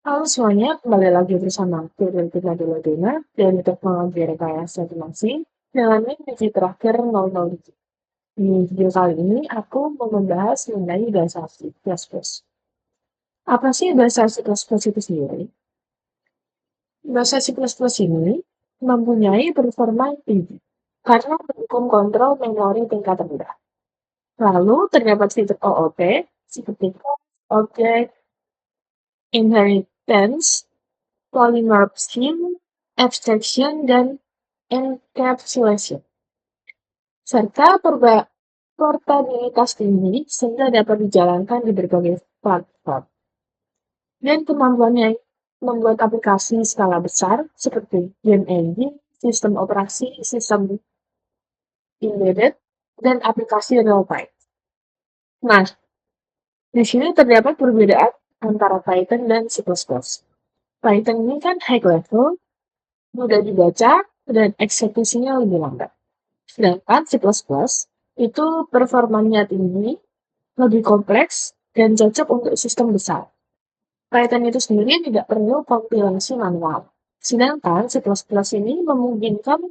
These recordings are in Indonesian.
Halo semuanya, kembali lagi bersama aku Delvina Deladena dari Teknologi Rekayasa Otomasi dengan misi terakhir 00. Di video kali ini, aku mau membahas mengenai bahasa C++. Apa sih bahasa C++ itu sendiri? Bahasa C++ ini mempunyai performa yang tinggi karena mendukung kontrol memori tingkat rendah. Lalu terdapat fitur OOP seperti object inheritance, polymorphism, abstraction, dan encapsulation, serta portabilitas tinggi sehingga dapat dijalankan di berbagai platform. Dan kemampuannya membuat aplikasi skala besar seperti game engine, sistem operasi, sistem embedded, dan aplikasi real time. Nah, di sini terdapat perbedaan antara Python dan C++. Python ini kan high level, mudah dibaca, dan eksekusinya lebih lambat. Sedangkan C++ itu performanya tinggi, lebih kompleks, dan cocok untuk sistem besar. Python itu sendiri tidak perlu kompilasi manual. Sedangkan C++ ini memungkinkan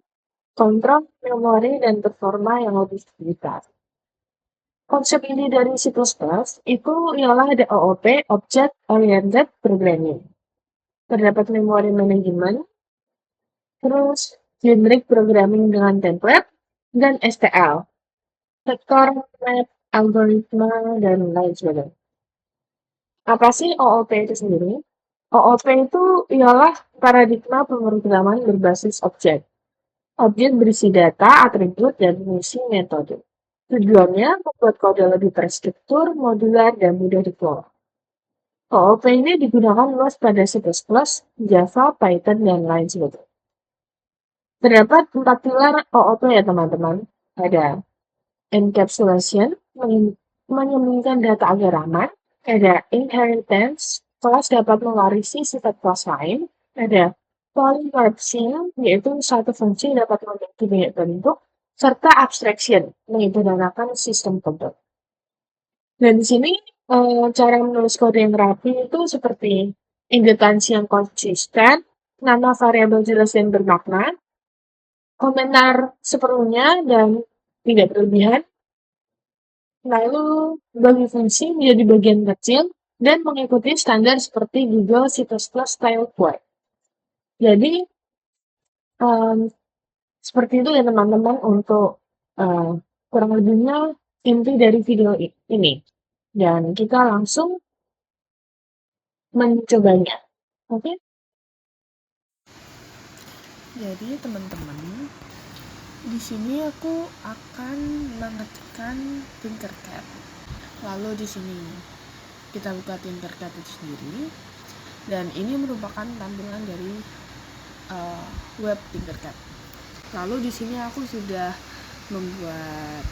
kontrol memori dan performa yang lebih besar. Konsep ini dari C++ itu ialah ada OOP, Object Oriented Programming. Terdapat memori manajemen, terus generic programming dengan template, dan STL, vektor map, algoritma, dan lain sebagainya. Apa sih OOP itu sendiri? OOP itu ialah paradigma pemrograman berbasis objek. Objek berisi data, atribut, dan fungsi metode. Tujuannya membuat kode lebih terstruktur, modular, dan mudah dikelola. OOP ini digunakan luas pada C++, Java, Python, dan lain sebagainya. Terdapat 4 pilar OOP ya teman-teman. Ada encapsulation, menyembunyikan data agar aman. Ada inheritance, kelas dapat mewarisi sifat kelas lain. Ada polymorphism, yaitu satu fungsi dapat memiliki banyak bentuk. Serta abstraction, menyederhanakan sistem kode. Dan di sini cara menulis kode yang rapi itu seperti independensi yang konsisten, nama variabel jelas dan bermakna, komentar seperlunya dan tidak berlebihan, lalu bagi fungsi menjadi bagian kecil, dan mengikuti standar seperti Google C++ Style Guide. Jadi, um, seperti itu ya teman-teman untuk uh, kurang lebihnya inti dari video ini. Dan kita langsung mencobanya. Oke? Jadi teman-teman, di sini aku akan mengetikkan Tinkercad. Lalu di sini kita buka Tinkercad itu sendiri, dan ini merupakan tampilan dari web Tinkercad. Lalu di sini aku sudah membuat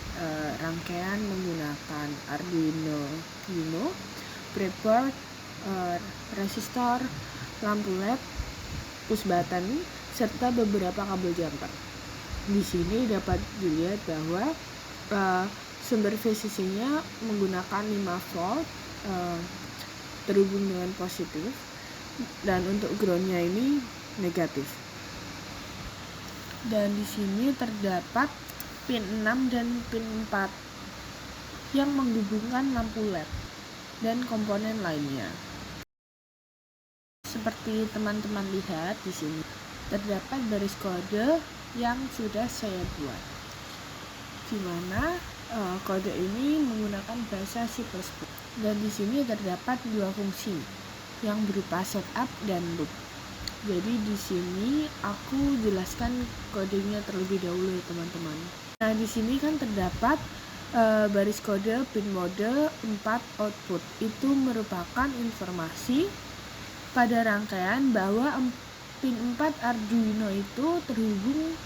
rangkaian menggunakan Arduino Uno, breadboard, resistor, lampu LED, push button, serta beberapa kabel jumper. Di sini dapat dilihat bahwa sumber VCC-nya menggunakan 5 volt terhubung dengan positif, dan untuk ground-nya ini negatif. Dan di sini terdapat pin 6 dan pin 4 yang menghubungkan lampu LED dan komponen lainnya. Seperti teman-teman lihat di sini terdapat baris kode yang sudah saya buat, di mana kode ini menggunakan bahasa C++. Dan di sini terdapat 2 fungsi yang berupa setup dan loop. Jadi di sini aku jelaskan kodenya terlebih dahulu ya teman-teman. Nah, di sini kan terdapat baris kode pin mode 4 output. Itu merupakan informasi pada rangkaian bahwa pin 4 Arduino itu terhubung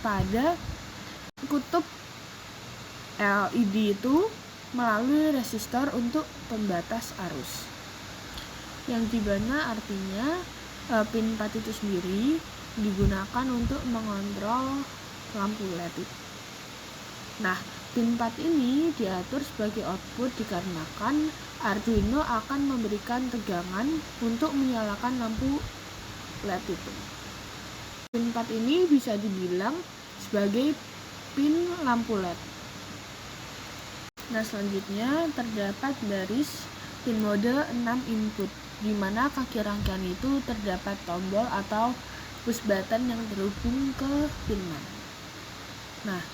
pada kutub LED itu melalui resistor untuk pembatas arus, yang dimana artinya pin 4 itu sendiri digunakan untuk mengontrol lampu LED. Nah, pin 4 ini diatur sebagai output dikarenakan Arduino akan memberikan tegangan untuk menyalakan lampu LED itu. Pin 4 ini bisa dibilang sebagai pin lampu LED. Nah, selanjutnya terdapat baris pin mode 6 input, di mana kaki rangkaian itu terdapat tombol atau push button yang terhubung ke pin 6. Nah,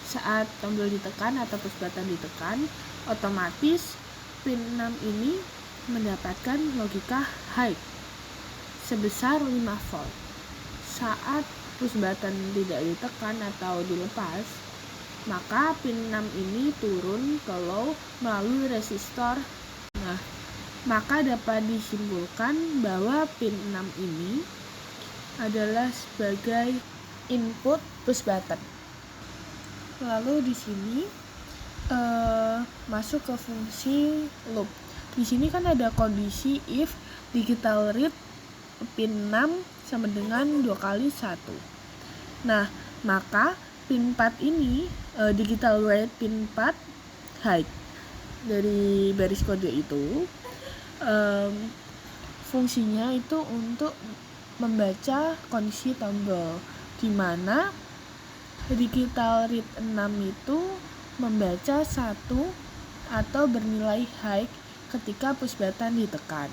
saat tombol ditekan atau push button ditekan, otomatis pin 6 ini mendapatkan logika high sebesar 5 volt. Saat push button tidak ditekan atau dilepas, maka pin 6 ini turun ke low melalui resistor. Nah, maka dapat disimpulkan bahwa pin 6 ini adalah sebagai input push button. Lalu di sini masuk ke fungsi loop. Di sini kan ada kondisi if digital read pin 6 sama dengan 2 kali 1. Nah, maka pin 4 ini digital read pin 4 high dari baris kode itu fungsinya itu untuk membaca kondisi tombol, di mana digital read 6 itu membaca 1 atau bernilai high ketika push button ditekan,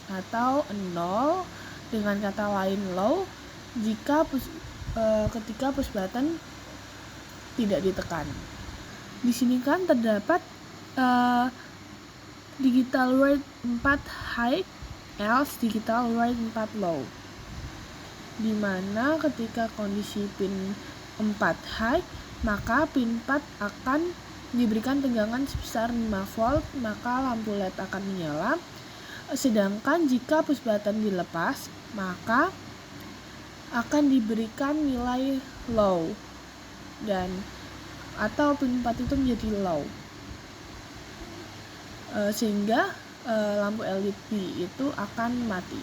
atau 0 dengan kata lain low jika ketika push button tidak ditekan. Di sini kan terdapat digital read 4 high else digital read 4 low, di mana ketika kondisi pin 4 high, maka pin 4 akan diberikan tegangan sebesar 5 volt, maka lampu LED akan menyala. Sedangkan jika push button dilepas, maka akan diberikan nilai low dan atau pin 4 itu menjadi low, sehingga lampu LED itu akan mati.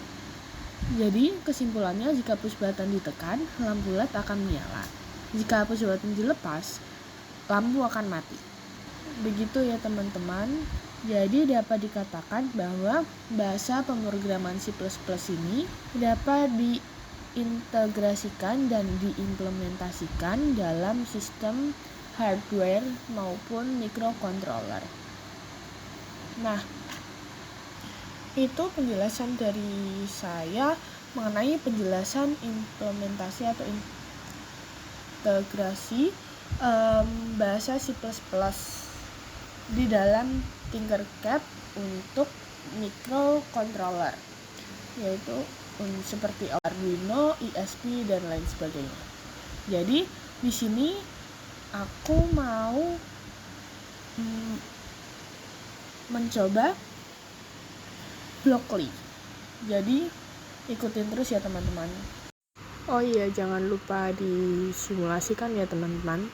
Jadi kesimpulannya, jika push button ditekan, lampu LED akan menyala. Jika push button dilepas, lampu akan mati. Begitu ya teman-teman. Jadi dapat dikatakan bahwa bahasa pemrograman C++ ini dapat diintegrasikan dan diimplementasikan dalam sistem hardware maupun microcontroller. Nah, itu penjelasan dari saya mengenai penjelasan implementasi atau integrasi bahasa C++ di dalam Tinkercad untuk microcontroller, yaitu seperti Arduino, ISP, dan lain sebagainya. Jadi di sini aku mau mencoba Blockly. Jadi ikutin terus ya teman-teman. Oh iya, jangan lupa disimulasikan ya teman-teman.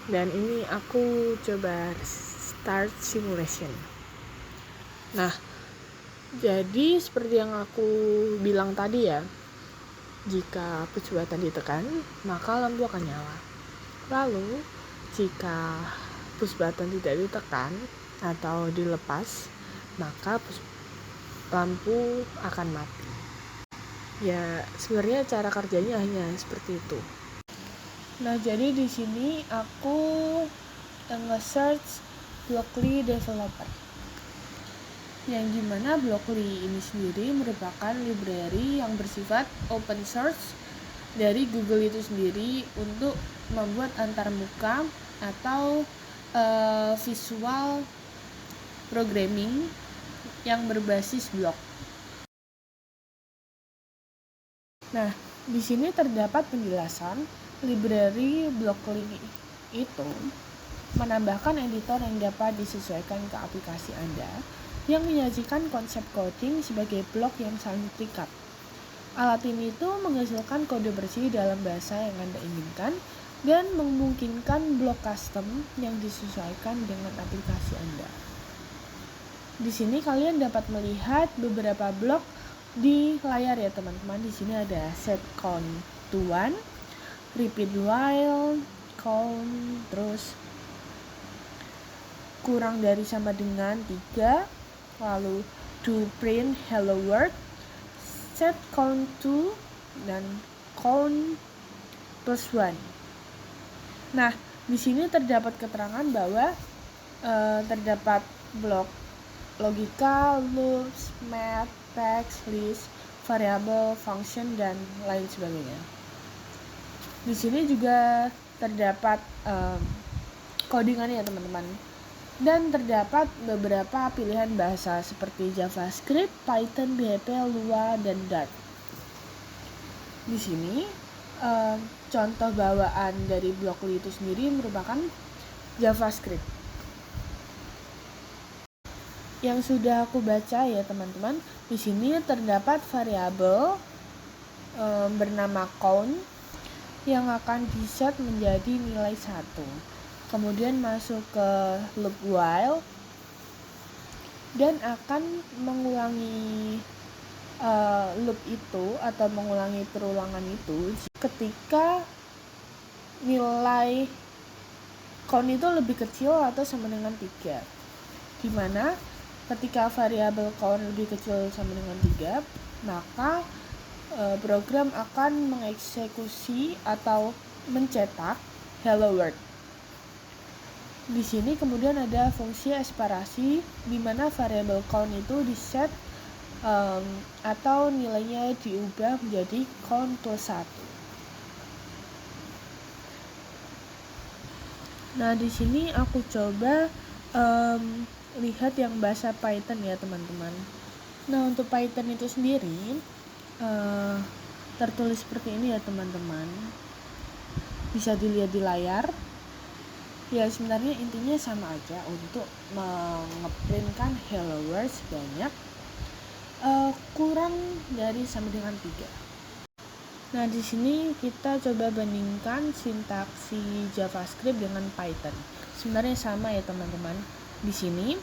Dan ini aku coba start simulation. Nah, jadi seperti yang aku bilang tadi ya, jika push button ditekan, maka lampu akan nyala. Lalu, jika push button tidak ditekan atau dilepas, maka lampu akan mati. Ya, sebenarnya cara kerjanya hanya seperti itu. Nah, jadi di sini aku nge-search Blockly Developer, yang dimana Blockly ini sendiri merupakan library yang bersifat open source dari Google itu sendiri untuk membuat antarmuka atau visual programming yang berbasis blok. Nah, di sini terdapat penjelasan library Blockly itu menambahkan editor yang dapat disesuaikan ke aplikasi Anda yang menyajikan konsep coding sebagai blok yang saling terikat. Alat ini itu menghasilkan kode bersih dalam bahasa yang Anda inginkan dan memungkinkan blok custom yang disesuaikan dengan aplikasi Anda. Di sini kalian dapat melihat beberapa blok di layar ya teman-teman. Di sini ada set count to 1, repeat while, count, terus kurang dari sama dengan 3, lalu do print hello world, set count to, dan count +1. Nah, di sini terdapat keterangan bahwa terdapat blok logika, loops, math, text, list, variable, function, dan lain sebagainya. Di sini juga terdapat codingannya ya teman-teman. Dan terdapat beberapa pilihan bahasa seperti JavaScript, Python, PHP, Lua, dan Dart. Di sini contoh bawaan dari Blockly itu sendiri merupakan JavaScript. Yang sudah aku baca ya teman-teman, di sini terdapat variabel bernama count yang akan di-set menjadi nilai 1. Kemudian masuk ke loop while dan akan mengulangi loop itu atau mengulangi perulangan itu ketika nilai count itu lebih kecil atau sama dengan 3. Dimana ketika variabel count lebih kecil sama dengan 3, maka program akan mengeksekusi atau mencetak hello world. Di sini kemudian ada fungsi eksplorasi di mana variabel count itu di-set atau nilainya diubah menjadi count +1. Nah, di sini aku coba lihat yang bahasa Python ya teman-teman. Nah, untuk Python itu sendiri tertulis seperti ini ya teman-teman. Bisa dilihat di layar. Ya, sebenarnya intinya sama aja untuk mengeprintkan hello world sebanyak kurang dari sama dengan 3. Nah, di sini kita coba bandingkan sintaksi JavaScript dengan Python. Sebenarnya sama ya teman-teman. Di sini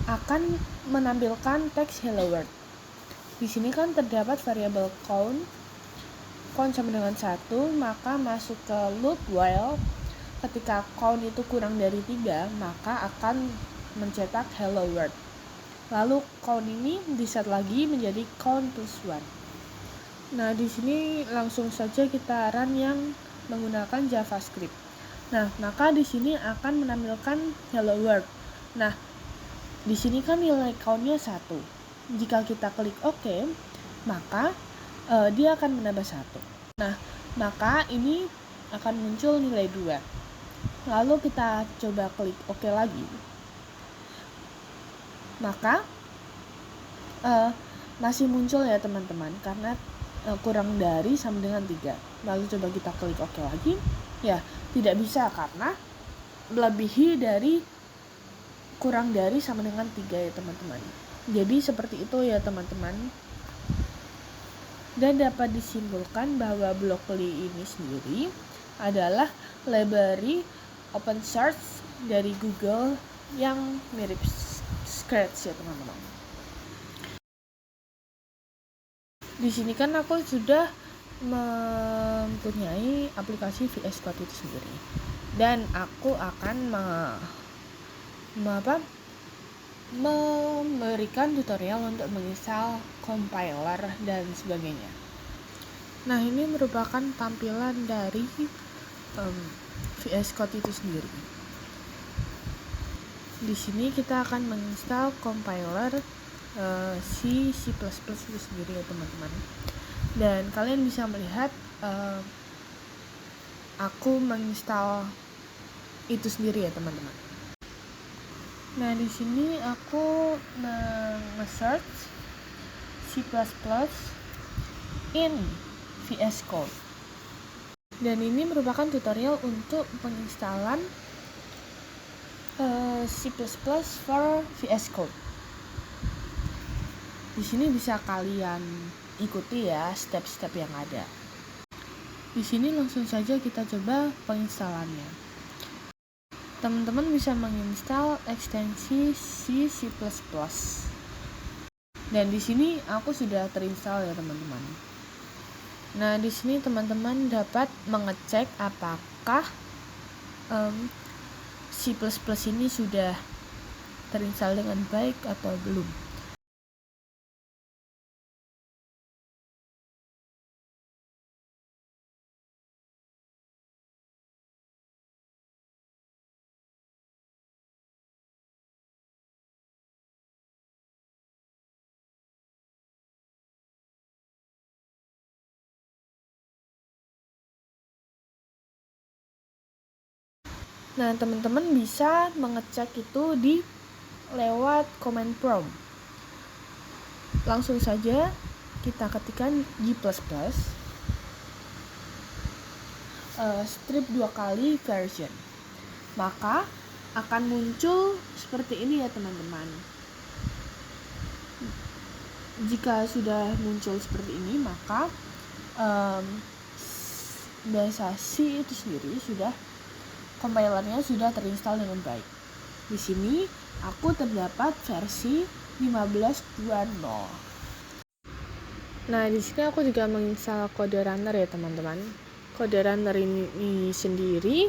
akan menampilkan teks hello world. Di sini kan terdapat variabel count sama dengan 1, maka masuk ke loop while. Ketika count itu kurang dari 3, maka akan mencetak hello world. Lalu count ini di-set lagi menjadi count +1. Nah, di sini langsung saja kita run yang menggunakan JavaScript. Nah, maka di sini akan menampilkan hello world. Nah, di sini kan nilai count-nya 1. Jika kita klik OK, maka dia akan menambah 1. Nah, maka ini akan muncul nilai 2. Lalu kita coba klik OK lagi. Maka masih muncul ya teman-teman, karena kurang dari sama dengan 3. Lalu coba kita klik OK lagi. Ya, tidak bisa karena melebihi dari kurang dari sama dengan 3 ya teman-teman. Jadi seperti itu ya teman-teman. Dan dapat disimpulkan bahwa Blockly ini sendiri adalah library open source dari Google yang mirip Scratch ya teman-teman. Di sini kan aku sudah mempunyai aplikasi VS Code itu sendiri, dan aku akan memberikan tutorial untuk menginstal compiler dan sebagainya. Nah, ini merupakan tampilan dari VS Code itu sendiri. Di sini kita akan menginstal compiler C++ itu sendiri ya teman-teman. Dan kalian bisa melihat aku menginstal itu sendiri ya teman-teman. Nah, di sini aku nge-search C++ in VS Code. Dan ini merupakan tutorial untuk penginstalan C++ for VS Code. Di sini bisa kalian ikuti ya step-step yang ada. Di sini langsung saja kita coba penginstalannya. Teman-teman bisa menginstal ekstensi C++. Dan di sini aku sudah terinstall ya teman-teman. Nah, di sini teman-teman dapat mengecek apakah C++ ini sudah terinstall dengan baik atau belum. Nah, teman-teman bisa mengecek itu lewat command prompt. Langsung saja kita ketikkan G++, strip 2 kali version. Maka akan muncul seperti ini ya teman-teman. Jika sudah muncul seperti ini, maka bahasa C itu sendiri compilernya sudah terinstall dengan baik. Di sini aku terdapat versi 15.2.0. Nah, di sini aku juga menginstal Code Runner ya teman-teman. Code Runner ini sendiri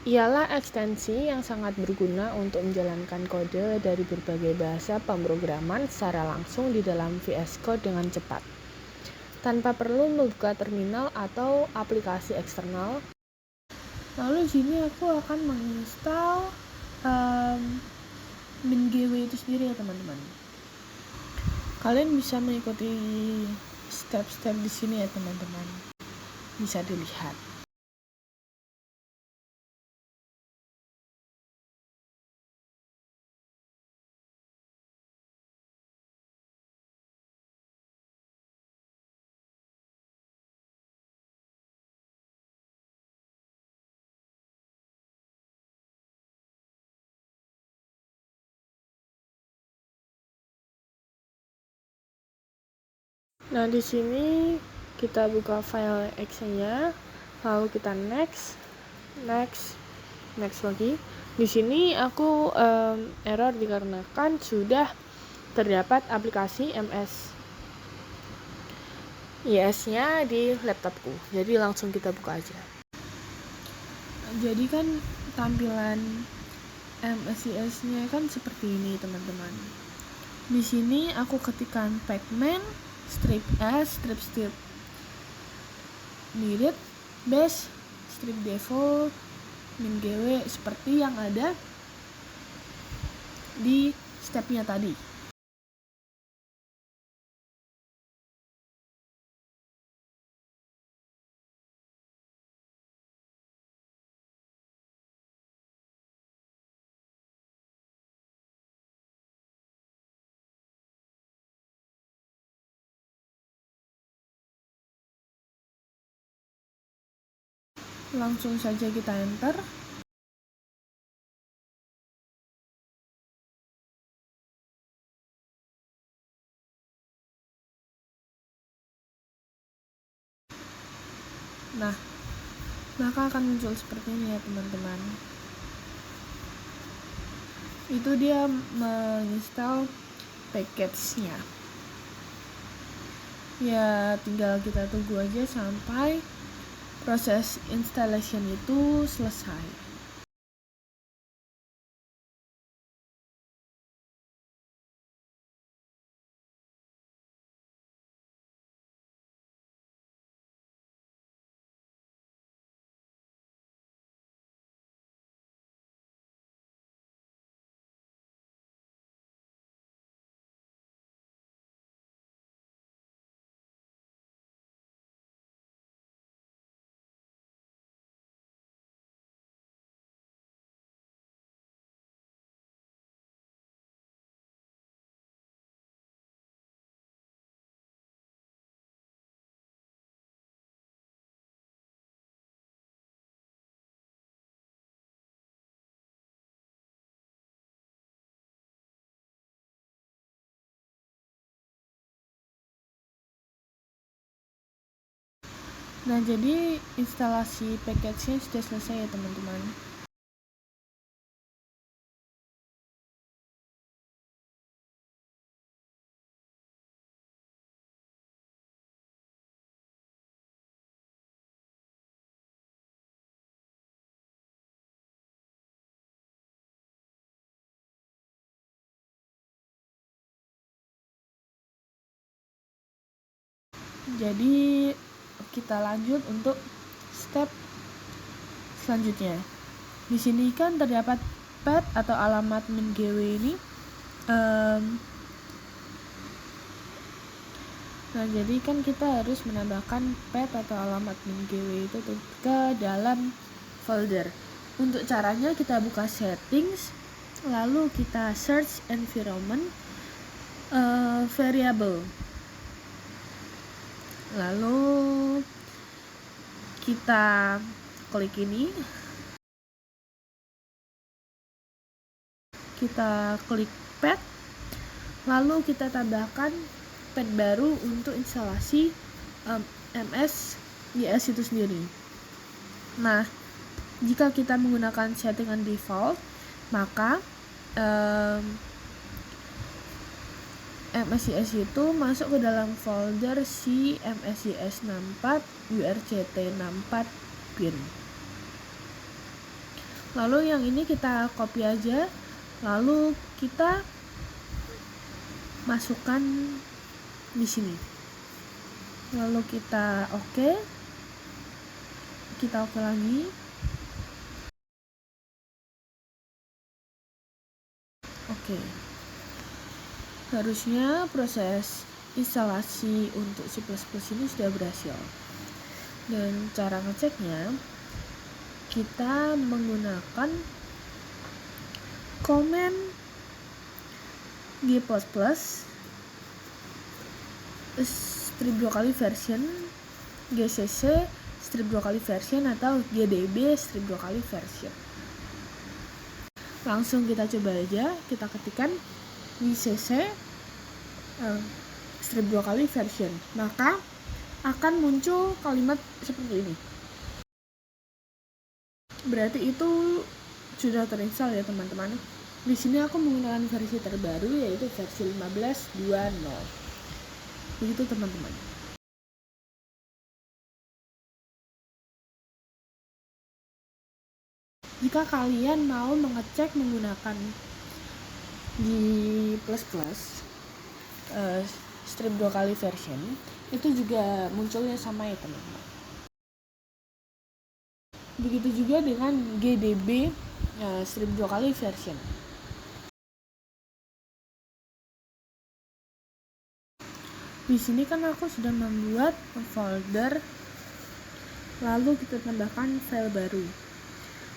ialah ekstensi yang sangat berguna untuk menjalankan kode dari berbagai bahasa pemrograman secara langsung di dalam VS Code dengan cepat, tanpa perlu membuka terminal atau aplikasi eksternal. Lalu di sini aku akan menginstal MinGW itu sendiri ya teman-teman. Kalian bisa mengikuti step-step di sini ya teman-teman. Bisa dilihat. Nah, di sini kita buka file exe-nya, lalu kita next lagi. Di sini aku error dikarenakan sudah terdapat aplikasi MS IS-nya di laptopku. Jadi langsung kita buka aja. Jadi kan tampilan MSIS-nya kan seperti ini teman-teman. Di sini aku ketikkan pacman strip s strip needed base strip default mingw seperti yang ada di stepnya tadi. Langsung saja kita enter. Nah, maka akan muncul seperti ini ya teman-teman. Itu dia menginstal package-nya. Ya, tinggal kita tunggu aja sampai proses installation itu selesai. Nah, jadi instalasi package-nya sudah selesai ya teman-teman. Jadi kita lanjut untuk step selanjutnya. Di sini kan terdapat path atau alamat min GW ini. Nah, jadi kan kita harus menambahkan path atau alamat min GW itu ke dalam folder. Untuk caranya kita buka settings, lalu kita search environment variable. Lalu kita klik ini, kita klik path, lalu kita tambahkan path baru untuk instalasi MS YS itu sendiri. Nah, jika kita menggunakan settingan default, maka MSIS itu masuk ke dalam folder si MSIS64 URCT64 bin. Lalu yang ini kita copy aja, lalu kita masukkan di sini. Lalu kita oke. Kita oke lagi. Oke. Harusnya proses instalasi untuk C++ ini sudah berhasil. Dan cara ngeceknya, kita menggunakan command g++ strip 2 kali version, gcc strip 2 kali version, atau gdb strip 2 kali version. Langsung kita coba aja, kita ketikkan gcc strip 2 kali version, maka akan muncul kalimat seperti ini. Berarti itu sudah terinstall ya teman-teman. Di sini aku menggunakan versi terbaru, yaitu versi 15.20. Begitu teman-teman. Jika kalian mau mengecek menggunakan G++ strip 2 kali version, itu juga munculnya sama ya teman-teman. Begitu juga dengan gdb strip 2 kali version. Di sini kan aku sudah membuat folder, lalu kita tambahkan file baru.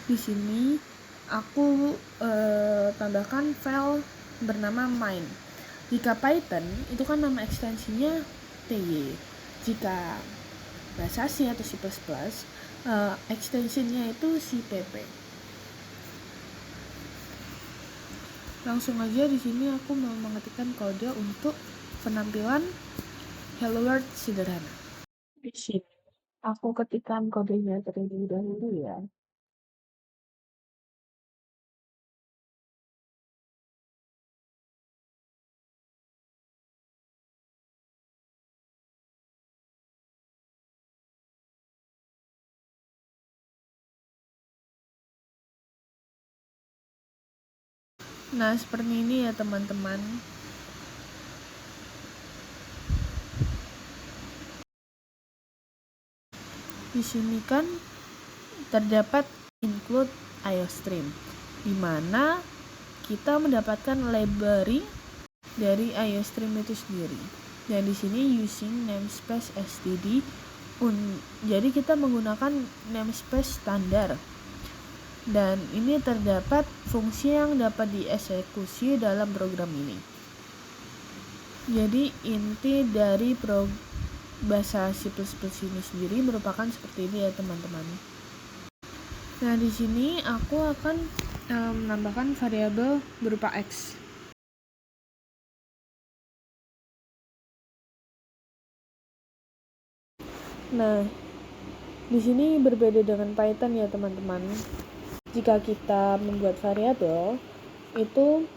Di sini aku tambahkan file bernama main. Jika Python itu kan nama ekstensinya TY. Jika bahasa C atau C++, ekstensinya itu CPP. Langsung aja di sini aku mau mengetikkan kode untuk penampilan Hello World sederhana. Di sini aku ketikkan kodenya terlebih dahulu ya. Nah, seperti ini ya teman-teman. Di sini kan terdapat include IOStream, di mana kita mendapatkan library dari IOStream itu sendiri. Dan di sini using namespace std, jadi kita menggunakan namespace standar. Dan ini terdapat fungsi yang dapat dieksekusi dalam program ini. Jadi inti dari bahasa C++ ini sendiri merupakan seperti ini ya teman-teman. Nah, di sini aku akan menambahkan variabel berupa X. Nah, di sini berbeda dengan Python ya teman-teman. Jika kita membuat variabel, itu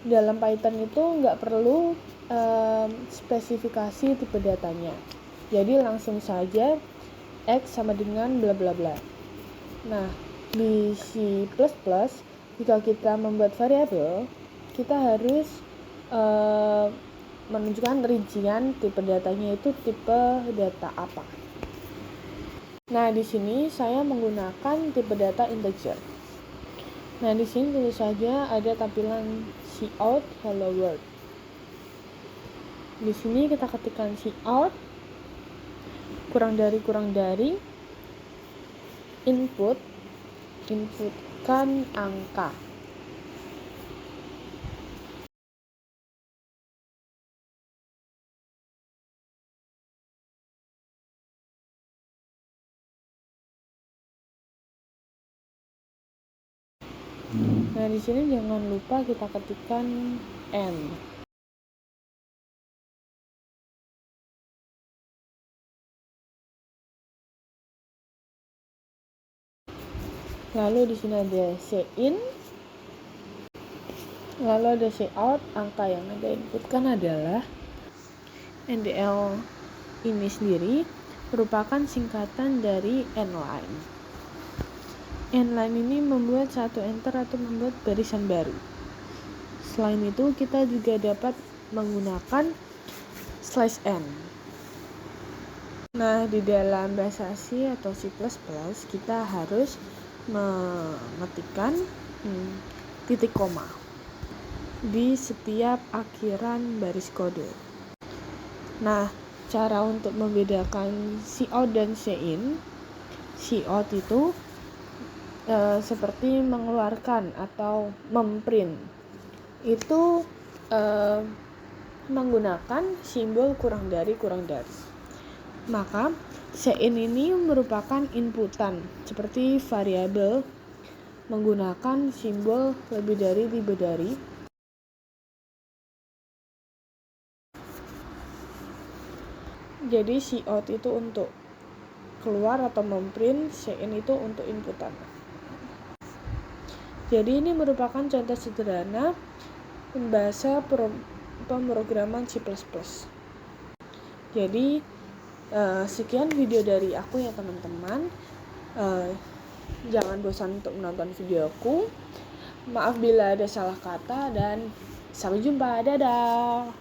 dalam Python itu nggak perlu spesifikasi tipe datanya. Jadi langsung saja X sama dengan bla bla bla. Nah, di C++ jika kita membuat variabel, kita harus menunjukkan rincian tipe datanya itu tipe data apa. Nah, di sini saya menggunakan tipe data integer. Nah, di sini tentu saja ada tampilan cout hello world. Di sini kita ketikkan cout kurang dari inputkan angka. Nah, di sini jangan lupa kita ketikkan n. Lalu di sini ada cin. Lalu ada cout, angka yang Anda inputkan adalah NDL ini sendiri merupakan singkatan dari nline. Nline ini membuat satu enter atau membuat barisan baru. Selain itu, kita juga dapat menggunakan /n. Nah, di dalam bahasa C atau C++, kita harus mengetikkan titik koma di setiap akhiran baris kode. Nah, cara untuk membedakan cout dan cin, cout itu seperti mengeluarkan atau memprint, itu menggunakan simbol kurang dari. Maka cin ini merupakan inputan seperti variabel menggunakan simbol lebih dari. Jadi cout itu untuk keluar atau memprint, cin itu untuk inputan. Jadi ini merupakan contoh sederhana bahasa pemrograman C++. Jadi sekian video dari aku ya teman-teman. Jangan bosan untuk menonton videoku. Maaf bila ada salah kata dan sampai jumpa. Dadah.